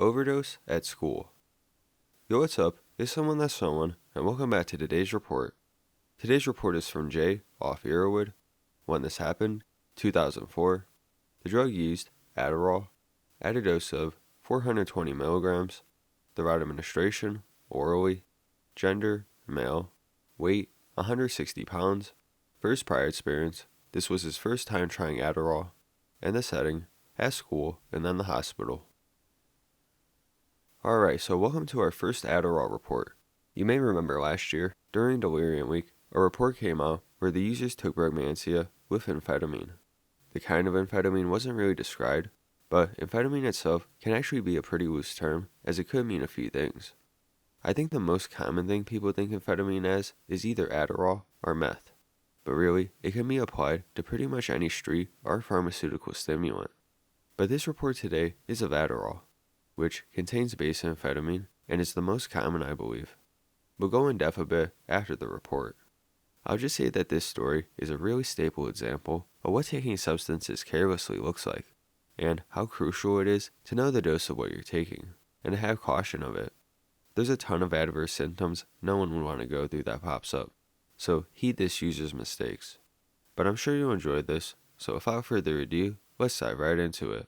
Overdose at school. Yo, what's up? It's someone that's someone, and welcome back to today's report. Today's report is from Jay off Earwood. When this happened, 2004. The drug used, Adderall, at a dose of 420 milligrams. The route administration, orally. Gender, male. Weight, 160 pounds. First prior experience, this was his first time trying Adderall. And the setting, at school and then the hospital. Alright, so welcome to our first Adderall report. You may remember last year, during Delirium Week, a report came out where the users took Brugmansia with amphetamine. The kind of amphetamine wasn't really described, but amphetamine itself can actually be a pretty loose term, as it could mean a few things. I think the most common thing people think amphetamine as is either Adderall or meth, but really, it can be applied to pretty much any street or pharmaceutical stimulant. But this report today is of Adderall, which contains base amphetamine and is the most common, I believe. We'll go in depth a bit after the report. I'll just say that this story is a really staple example of what taking substances carelessly looks like, and how crucial it is to know the dose of what you're taking, and to have caution of it. There's a ton of adverse symptoms no one would want to go through that pops up, so heed this user's mistakes. But I'm sure you'll enjoy this, so without further ado, let's dive right into it.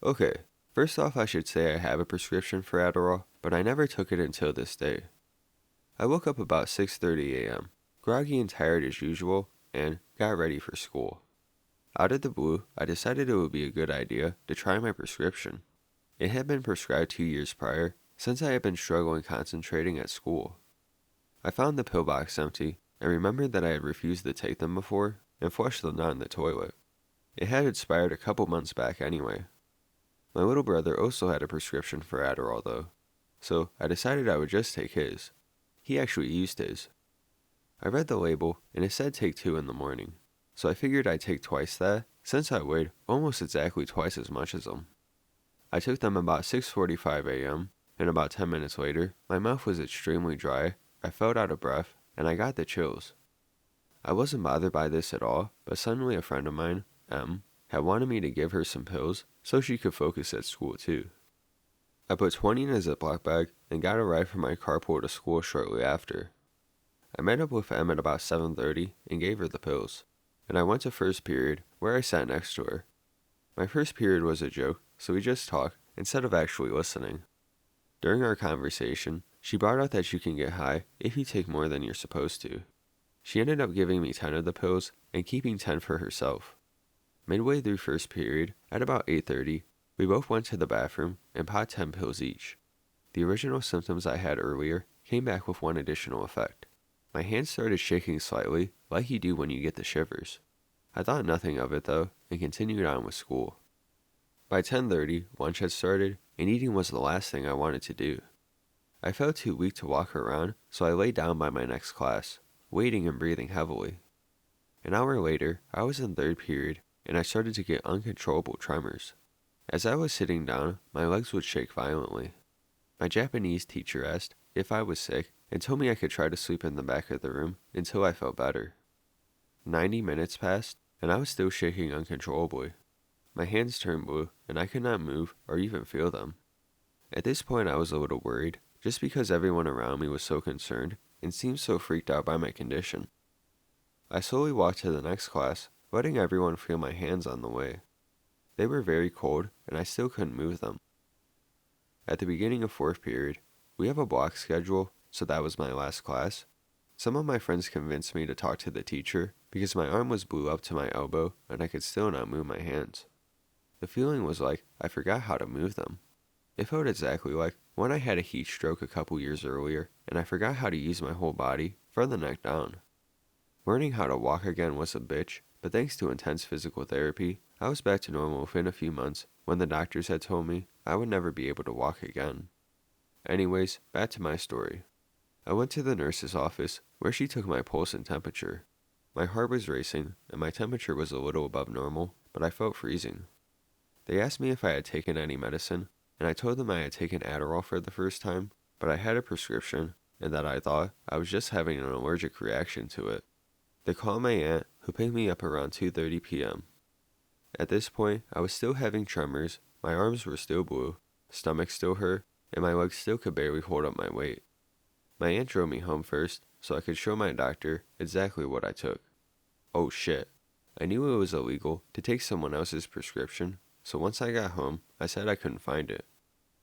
Okay, first off I should say I have a prescription for Adderall, but I never took it until this day. I woke up about 6:30 a.m., groggy and tired as usual, and got ready for school. Out of the blue, I decided it would be a good idea to try my prescription. It had been prescribed 2 years prior, since I had been struggling concentrating at school. I found the pill box empty, and remembered that I had refused to take them before, and flushed them down the toilet. It had expired a couple months back anyway. My little brother also had a prescription for Adderall though, so I decided I would just take his. He actually used his. I read the label, and it said take 2 in the morning, so I figured I'd take twice that, since I weighed almost exactly twice as much as them. I took them about 6:45 a.m., and about 10 minutes later, my mouth was extremely dry, I felt out of breath, and I got the chills. I wasn't bothered by this at all, but suddenly a friend of mine, M, had wanted me to give her some pills so she could focus at school too. I put 20 in a Ziploc bag and got a ride from my carpool to school shortly after. I met up with M at about 7:30 and gave her the pills, and I went to first period where I sat next to her. My first period was a joke, so we just talked instead of actually listening. During our conversation, she brought out that you can get high if you take more than you're supposed to. She ended up giving me 10 of the pills and keeping 10 for herself. Midway through first period, at about 8:30, we both went to the bathroom and popped 10 pills each. The original symptoms I had earlier came back with one additional effect. My hands started shaking slightly, like you do when you get the shivers. I thought nothing of it though, and continued on with school. By 10:30, lunch had started, and eating was the last thing I wanted to do. I felt too weak to walk around, so I lay down by my next class, waiting and breathing heavily. An hour later, I was in third period, and I started to get uncontrollable tremors. As I was sitting down, my legs would shake violently. My Japanese teacher asked if I was sick and told me I could try to sleep in the back of the room until I felt better. 90 minutes passed, and I was still shaking uncontrollably. My hands turned blue, and I could not move or even feel them. At this point I was a little worried, just because everyone around me was so concerned and seemed so freaked out by my condition. I slowly walked to the next class, letting everyone feel my hands on the way. They were very cold, and I still couldn't move them. At the beginning of fourth period, we have a block schedule, so that was my last class. Some of my friends convinced me to talk to the teacher because my arm was blue up to my elbow and I could still not move my hands. The feeling was like I forgot how to move them. It felt exactly like when I had a heat stroke a couple years earlier and I forgot how to use my whole body from the neck down. Learning how to walk again was a bitch, but thanks to intense physical therapy, I was back to normal within a few months when the doctors had told me I would never be able to walk again. Anyways, back to my story. I went to the nurse's office where she took my pulse and temperature. My heart was racing and my temperature was a little above normal, but I felt freezing. They asked me if I had taken any medicine, and I told them I had taken Adderall for the first time, but I had a prescription and that I thought I was just having an allergic reaction to it. They called my aunt, who picked me up around 2:30 p.m. At this point, I was still having tremors, my arms were still blue, stomach still hurt, and my legs still could barely hold up my weight. My aunt drove me home first, so I could show my doctor exactly what I took. Oh shit. I knew it was illegal to take someone else's prescription, so once I got home, I said I couldn't find it.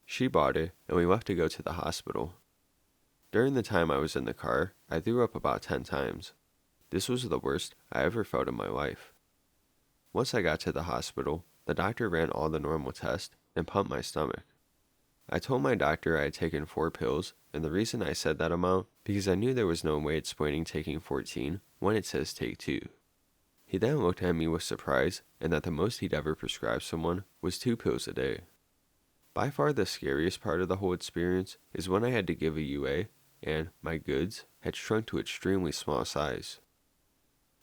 She bought it, and we left to go to the hospital. During the time I was in the car, I threw up about 10 times. This was the worst I ever felt in my life. Once I got to the hospital, the doctor ran all the normal tests and pumped my stomach. I told my doctor I had taken 4 pills, and the reason I said that amount because I knew there was no way explaining taking 14 when it says take 2. He then looked at me with surprise and that the most he'd ever prescribed someone was 2 pills a day. By far the scariest part of the whole experience is when I had to give a UA and my goods had shrunk to extremely small size.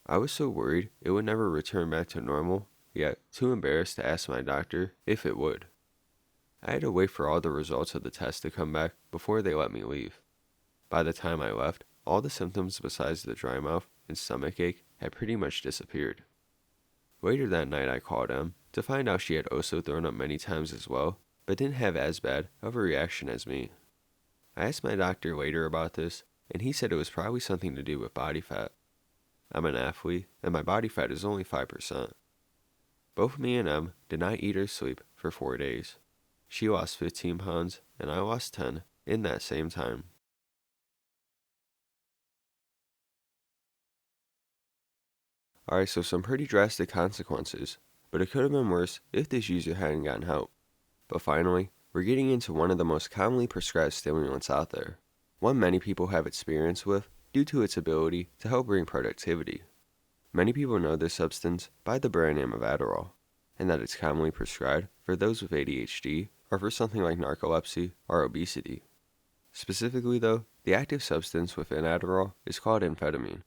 I was so worried it would never return back to normal, yet too embarrassed to ask my doctor if it would. I had to wait for all the results of the test to come back before they let me leave. By the time I left, all the symptoms besides the dry mouth and stomach ache had pretty much disappeared. Later that night I called Em to find out she had also thrown up many times as well, but didn't have as bad of a reaction as me. I asked my doctor later about this, and he said it was probably something to do with body fat. I'm an athlete, and my body fat is only 5%. Both me and Em did not eat or sleep for 4 days. She lost 15 pounds, and I lost 10 in that same time. Alright, so some pretty drastic consequences, but it could have been worse if this user hadn't gotten help. But finally, we're getting into one of the most commonly prescribed stimulants out there, one many people have experience with due to its ability to help bring productivity. Many people know this substance by the brand name of Adderall, and that it's commonly prescribed for those with ADHD or for something like narcolepsy or obesity. Specifically though, the active substance within Adderall is called amphetamine,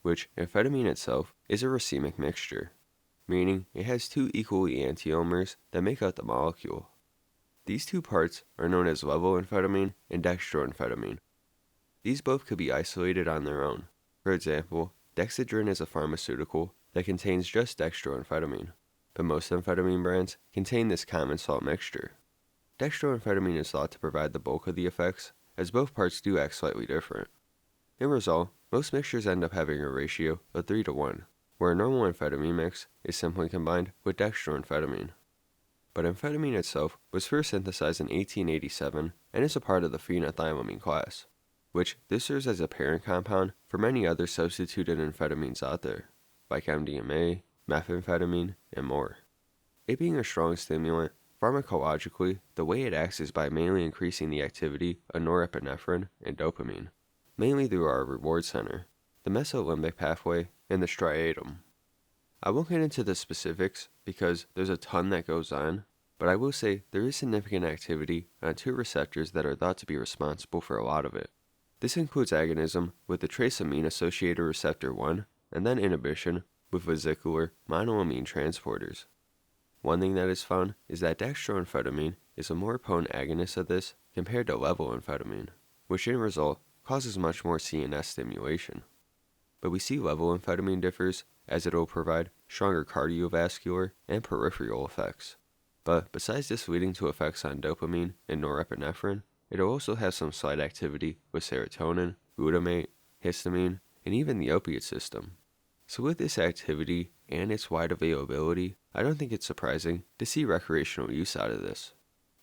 which amphetamine itself is a racemic mixture, meaning it has 2 equally enantiomers that make up the molecule. These 2 parts are known as levoamphetamine and dextroamphetamine. These both could be isolated on their own. For example, Dexedrine is a pharmaceutical that contains just dextroamphetamine, but most amphetamine brands contain this common salt mixture. Dextroamphetamine is thought to provide the bulk of the effects, as both parts do act slightly different. In result, most mixtures end up having a ratio of 3:1, where a normal amphetamine mix is simply combined with dextroamphetamine. But amphetamine itself was first synthesized in 1887 and is a part of the phenethylamine class, which this serves as a parent compound for many other substituted amphetamines out there, like MDMA, methamphetamine, and more. It being a strong stimulant, pharmacologically, the way it acts is by mainly increasing the activity of norepinephrine and dopamine, mainly through our reward center, the mesolimbic pathway, and the striatum. I won't get into the specifics because there's a ton that goes on, but I will say there is significant activity on 2 receptors that are thought to be responsible for a lot of it. This includes agonism with the trace amine-associated receptor 1, and then inhibition with vesicular monoamine transporters. One thing that is found is that dextroamphetamine is a more potent agonist of this compared to levoamphetamine, which in result causes much more CNS stimulation. But we see levoamphetamine differs as it will provide stronger cardiovascular and peripheral effects. But besides this leading to effects on dopamine and norepinephrine, it will also have some slight activity with serotonin, glutamate, histamine, and even the opiate system. So with this activity and its wide availability, I don't think it's surprising to see recreational use out of this.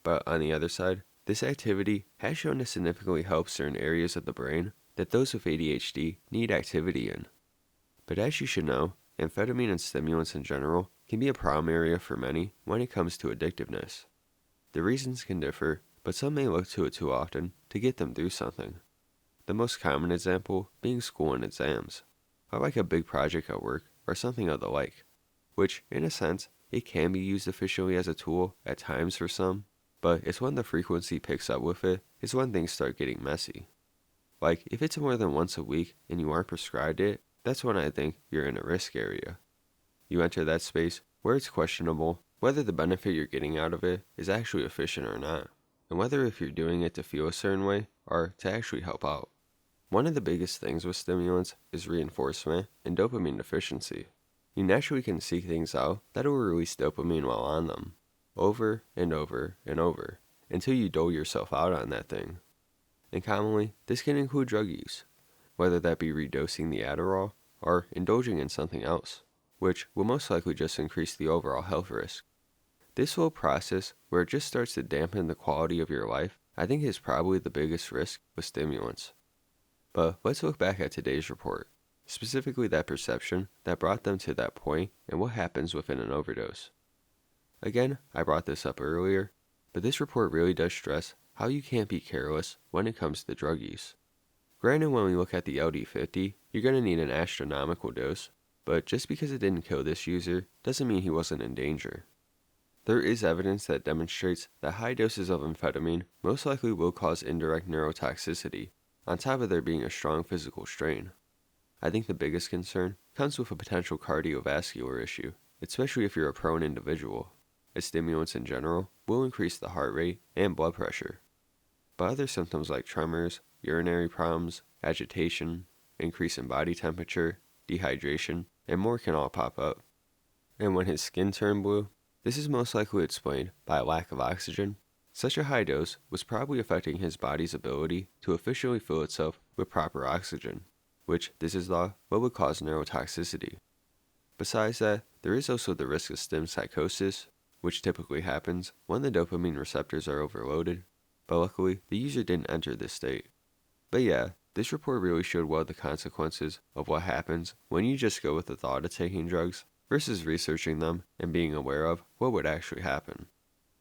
But on the other side, this activity has shown to significantly help certain areas of the brain that those with ADHD need activity in. But as you should know, amphetamine and stimulants in general can be a problem area for many when it comes to addictiveness. The reasons can differ, but some may look to it too often to get them through something. The most common example being school and exams, or like a big project at work or something of the like, which, in a sense, it can be used efficiently as a tool at times for some, but it's when the frequency picks up with it is when things start getting messy. Like, if it's more than once a week and you aren't prescribed it, that's when I think you're in a risk area. You enter that space where it's questionable whether the benefit you're getting out of it is actually efficient or not, and whether if you're doing it to feel a certain way or to actually help out. One of the biggest things with stimulants is reinforcement and dopamine deficiency. you naturally can seek things out that will release dopamine while on them, over and over and over, until you dole yourself out on that thing. And commonly, this can include drug use, whether that be redosing the Adderall or indulging in something else, which will most likely just increase the overall health risk. This whole process, where it just starts to dampen the quality of your life, I think is probably the biggest risk with stimulants. But let's look back at today's report, specifically that perception that brought them to that point and what happens within an overdose. Again, I brought this up earlier, but this report really does stress how you can't be careless when it comes to drug use. Granted, when we look at the LD50, you're going to need an astronomical dose, but just because it didn't kill this user doesn't mean he wasn't in danger. There is evidence that demonstrates that high doses of amphetamine most likely will cause indirect neurotoxicity, on top of there being a strong physical strain. I think the biggest concern comes with a potential cardiovascular issue, especially if you're a prone individual, as stimulants in general will increase the heart rate and blood pressure. But other symptoms like tremors, urinary problems, agitation, increase in body temperature, dehydration, and more can all pop up. And when his skin turned blue, this is most likely explained by a lack of oxygen. Such a high dose was probably affecting his body's ability to efficiently fill itself with proper oxygen, which this is thought what would cause neurotoxicity. Besides that, there is also the risk of stim psychosis, which typically happens when the dopamine receptors are overloaded, but luckily the user didn't enter this state. But yeah, this report really showed well the consequences of what happens when you just go with the thought of taking drugs versus researching them and being aware of what would actually happen.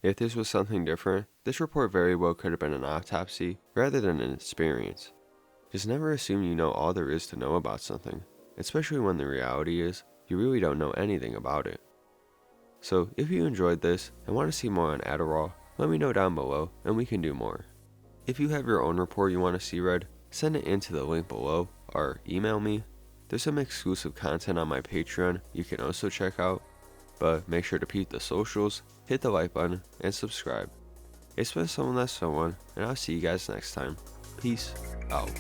If this was something different, this report very well could have been an autopsy rather than an experience. Just never assume you know all there is to know about something, especially when the reality is you really don't know anything about it. So if you enjoyed this and want to see more on Adderall, let me know down below and we can do more. If you have your own report you want to see read, send it in to the link below or email me. There's some exclusive content on my Patreon you can also check out, but make sure to peep the socials, hit the like button, and subscribe. It's been someone that's someone, and I'll see you guys next time. Peace out.